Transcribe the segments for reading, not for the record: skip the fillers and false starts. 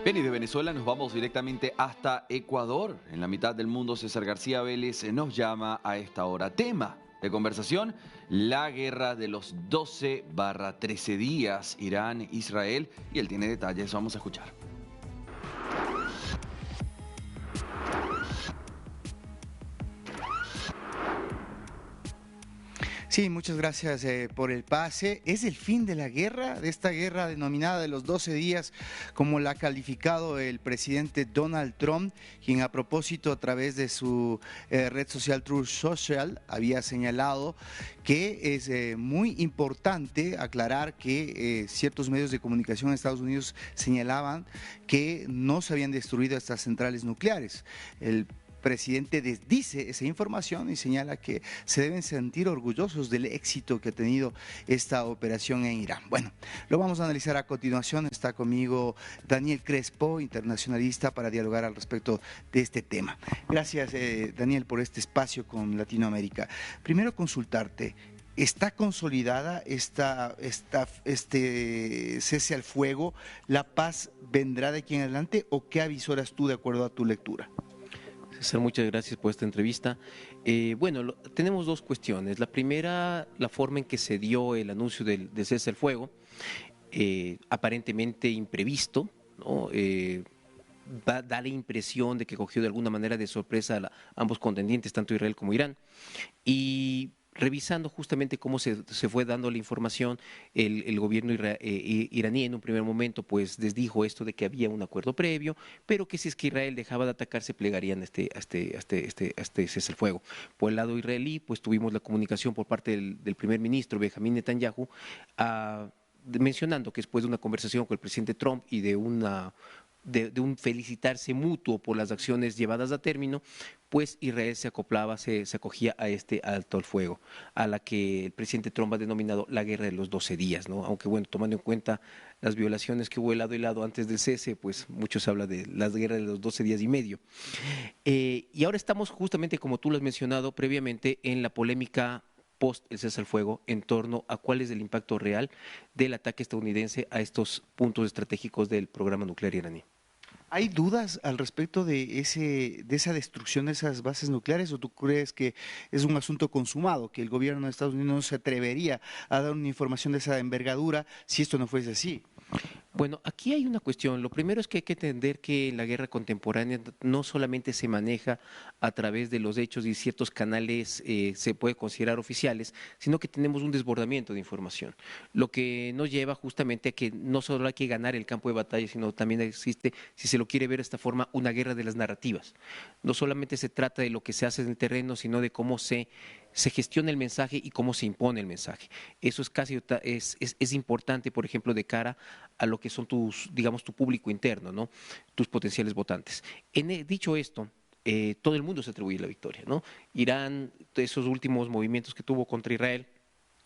Bien, y de Venezuela nos vamos directamente hasta Ecuador. En la mitad del mundo, César García Vélez nos llama a esta hora. Tema de conversación, la guerra de los 12/13 días, Irán, Israel, y él tiene detalles, vamos a escuchar. Sí, muchas gracias por el pase. ¿Es el fin de la guerra, de esta guerra denominada de los 12 días, como la ha calificado el presidente Donald Trump, quien a propósito a través de su red social Truth Social había señalado que es muy importante aclarar que ciertos medios de comunicación en Estados Unidos señalaban que no se habían destruido estas centrales nucleares? El presidente desdice esa información y señala que se deben sentir orgullosos del éxito que ha tenido esta operación en Irán. Bueno, lo vamos a analizar a continuación. Está conmigo Daniel Crespo, internacionalista, para dialogar al respecto de este tema. Gracias, Daniel, por este espacio con Latinoamérica. Primero, consultarte. ¿Está consolidada este cese al fuego? ¿La paz vendrá de aquí en adelante o qué avisoras tú de acuerdo a tu lectura? César, muchas gracias por esta entrevista. Tenemos dos cuestiones. La primera, la forma en que se dio el anuncio del cese al fuego, aparentemente imprevisto, ¿no? Da la impresión de que cogió de alguna manera de sorpresa a ambos contendientes, tanto Israel como Irán. Y revisando justamente cómo se fue dando la información, el gobierno iraní en un primer momento pues desdijo esto de que había un acuerdo previo, pero que si es que Israel dejaba de atacar se plegarían a este cese al fuego. Por el lado israelí pues tuvimos la comunicación por parte del primer ministro Benjamín Netanyahu mencionando que después de una conversación con el presidente Trump y de un felicitarse mutuo por las acciones llevadas a término, pues Israel se acogía a este alto al fuego, a la que el presidente Trump ha denominado la guerra de los 12 días, ¿no? Aunque bueno, tomando en cuenta las violaciones que hubo de lado y lado antes del cese, pues muchos hablan de la guerra de los 12 días y medio. Y ahora estamos justamente, como tú lo has mencionado previamente, en la polémica post el cese al fuego en torno a cuál es el impacto real del ataque estadounidense a estos puntos estratégicos del programa nuclear iraní. ¿Hay dudas al respecto de esa destrucción de esas bases nucleares o tú crees que es un asunto consumado, que el gobierno de Estados Unidos no se atrevería a dar una información de esa envergadura si esto no fuese así? Bueno, aquí hay una cuestión. Lo primero es que hay que entender que la guerra contemporánea no solamente se maneja a través de los hechos y ciertos canales se puede considerar oficiales, sino que tenemos un desbordamiento de información, lo que nos lleva justamente a que no solo hay que ganar el campo de batalla, sino también existe, si se lo quiere ver de esta forma, una guerra de las narrativas. No solamente se trata de lo que se hace en el terreno, sino de cómo se gestiona el mensaje y cómo se impone el mensaje. Eso es importante, por ejemplo, de cara a lo que son tu público interno, ¿no? Tus potenciales votantes. Dicho esto, todo el mundo se atribuye la victoria, ¿no? Irán, esos últimos movimientos que tuvo contra Israel,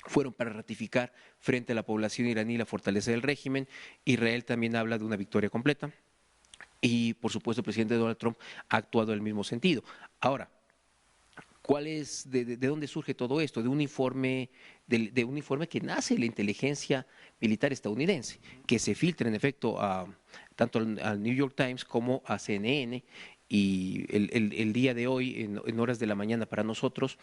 fueron para ratificar frente a la población iraní la fortaleza del régimen. Israel también habla de una victoria completa y, por supuesto, el presidente Donald Trump ha actuado en el mismo sentido. Ahora, ¿de dónde surge todo esto? De un informe que nace de la inteligencia militar estadounidense, que se filtra en efecto tanto al New York Times como a CNN, y el día de hoy, en horas de la mañana para nosotros,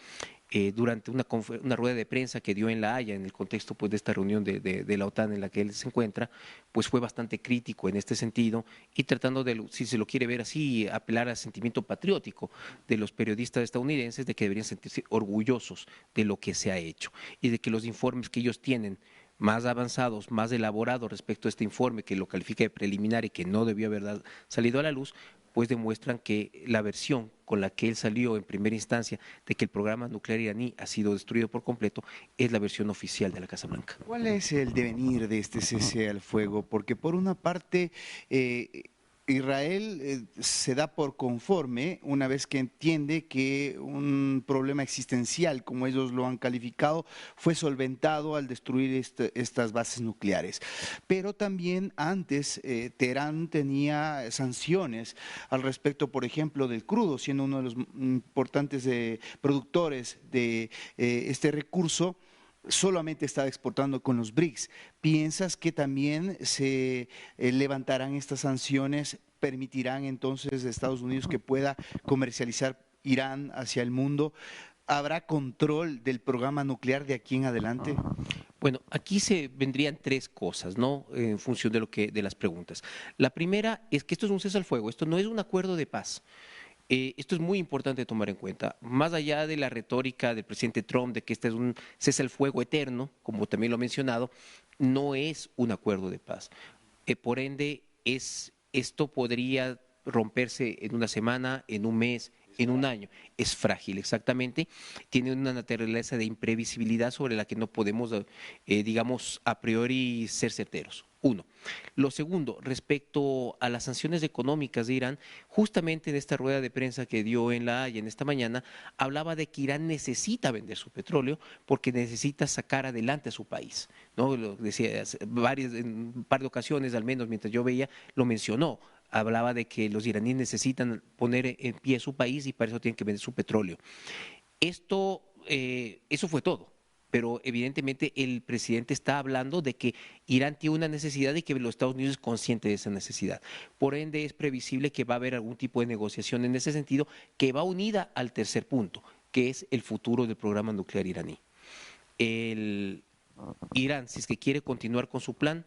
durante una rueda de prensa que dio en La Haya, en el contexto pues, de esta reunión de la OTAN en la que él se encuentra, pues fue bastante crítico en este sentido y tratando de, si se lo quiere ver así, apelar al sentimiento patriótico de los periodistas estadounidenses de que deberían sentirse orgullosos de lo que se ha hecho y de que los informes que ellos tienen más avanzados, más elaborados respecto a este informe que lo califica de preliminar y que no debió haber salido a la luz, pues demuestran que la versión con la que él salió en primera instancia de que el programa nuclear iraní ha sido destruido por completo es la versión oficial de la Casa Blanca. ¿Cuál es el devenir de este cese al fuego? Porque por una parte Israel se da por conforme una vez que entiende que un problema existencial, como ellos lo han calificado, fue solventado al destruir estas bases nucleares. Pero también antes Teherán tenía sanciones al respecto, por ejemplo, del crudo, siendo uno de los importantes productores de este recurso. solamente estaba exportando con los BRICS. ¿Piensas que también se levantarán estas sanciones, permitirán entonces a Estados Unidos que pueda comercializar Irán hacia el mundo? ¿Habrá control del programa nuclear de aquí en adelante? Bueno, aquí se vendrían tres cosas, ¿no? En función de las preguntas. La primera es que esto es un cese al fuego, esto no es un acuerdo de paz. Esto es muy importante tomar en cuenta. Más allá de la retórica del presidente Trump de que este es un cese al fuego eterno, como también lo he mencionado, no es un acuerdo de paz. Por ende, esto podría romperse en una semana, en un mes, en un año. Es frágil, exactamente. Tiene una naturaleza de imprevisibilidad sobre la que no podemos, digamos, a priori ser certeros. Uno. Lo segundo, respecto a las sanciones económicas de Irán, justamente en esta rueda de prensa que dio en La Haya en esta mañana, hablaba de que Irán necesita vender su petróleo porque necesita sacar adelante a su país, ¿no? Lo decía en un par de ocasiones, al menos mientras yo veía, lo mencionó. Hablaba de que los iraníes necesitan poner en pie su país y para eso tienen que vender su petróleo. Eso fue todo. Pero evidentemente el presidente está hablando de que Irán tiene una necesidad y que los Estados Unidos es consciente de esa necesidad. Por ende, es previsible que va a haber algún tipo de negociación en ese sentido que va unida al tercer punto, que es el futuro del programa nuclear iraní. Irán, si es que quiere continuar con su plan,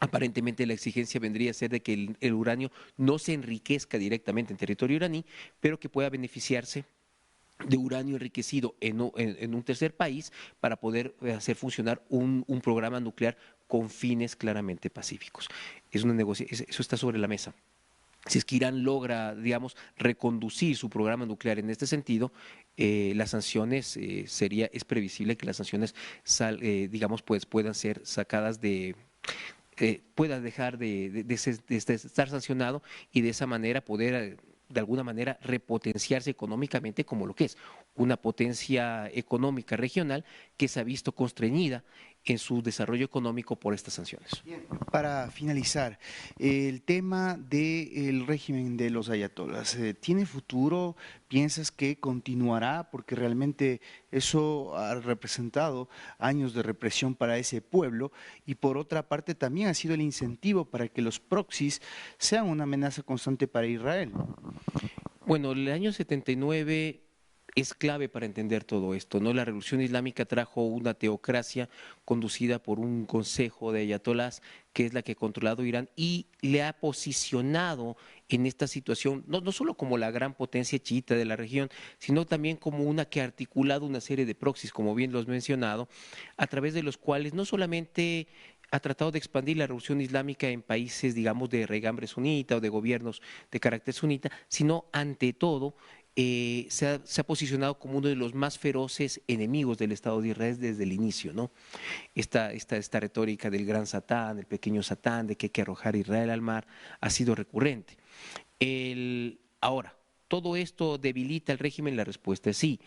aparentemente la exigencia vendría a ser de que el uranio no se enriquezca directamente en territorio iraní, pero que pueda beneficiarse de uranio enriquecido en un tercer país para poder hacer funcionar un programa nuclear con fines claramente pacíficos. Eso está sobre la mesa. Si es que Irán logra, digamos, reconducir su programa nuclear en este sentido, las sanciones es previsible que las sanciones digamos, pues puedan ser sacadas pueda dejar de estar sancionado y de esa manera poder de alguna manera repotenciarse económicamente como lo que es una potencia económica regional que se ha visto constreñida en su desarrollo económico por estas sanciones. Bien, para finalizar, el tema del régimen de los ayatolas, ¿tiene futuro? ¿Piensas que continuará? Porque realmente eso ha representado años de represión para ese pueblo y por otra parte también ha sido el incentivo para que los proxies sean una amenaza constante para Israel. Bueno, el año 79 es clave para entender todo esto, ¿no? La Revolución Islámica trajo una teocracia conducida por un consejo de ayatolás, que es la que ha controlado Irán y le ha posicionado en esta situación, no solo como la gran potencia chiita de la región, sino también como una que ha articulado una serie de proxies, como bien lo has mencionado, a través de los cuales no solamente ha tratado de expandir la revolución islámica en países, digamos, de regambre sunita o de gobiernos de carácter sunita, sino ante todo se ha posicionado como uno de los más feroces enemigos del Estado de Israel desde el inicio, ¿no? Esta retórica del gran Satán, del pequeño Satán, de que hay que arrojar a Israel al mar, ha sido recurrente. Ahora, ¿todo esto debilita el régimen? La respuesta es sí.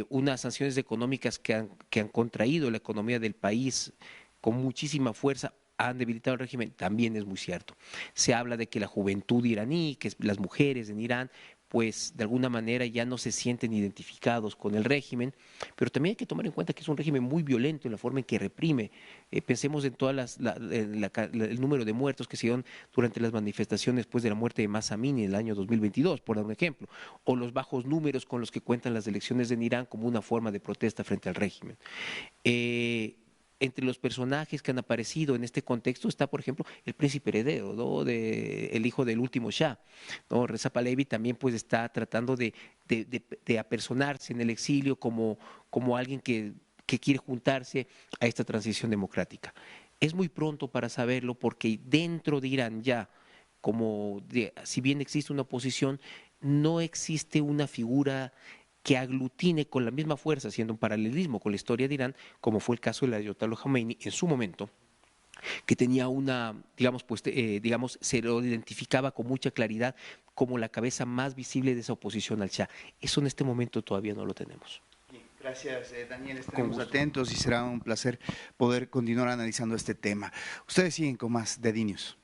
Unas sanciones económicas que han contraído la economía del país con muchísima fuerza han debilitado el régimen, también es muy cierto. Se habla de que la juventud iraní, que las mujeres en Irán, pues de alguna manera ya no se sienten identificados con el régimen, pero también hay que tomar en cuenta que es un régimen muy violento en la forma en que reprime. Pensemos en el número de muertos que se dieron durante las manifestaciones después de la muerte de Mahsa Amini en el año 2022, por dar un ejemplo, o los bajos números con los que cuentan las elecciones en Irán como una forma de protesta frente al régimen. Entre los personajes que han aparecido en este contexto está, por ejemplo, el príncipe heredero, ¿no? El hijo del último Shah, ¿no? Reza Pahlavi también pues está tratando de apersonarse en el exilio como alguien que quiere juntarse a esta transición democrática. Es muy pronto para saberlo porque dentro de Irán ya, si bien existe una oposición, no existe una figura que aglutine con la misma fuerza, haciendo un paralelismo con la historia de Irán, como fue el caso del Ayatollah Khomeini en su momento, que tenía se lo identificaba con mucha claridad como la cabeza más visible de esa oposición al Shah. Eso en este momento todavía no lo tenemos. Gracias, Daniel. Estaremos atentos y será un placer poder continuar analizando este tema. Ustedes siguen con más de DNews.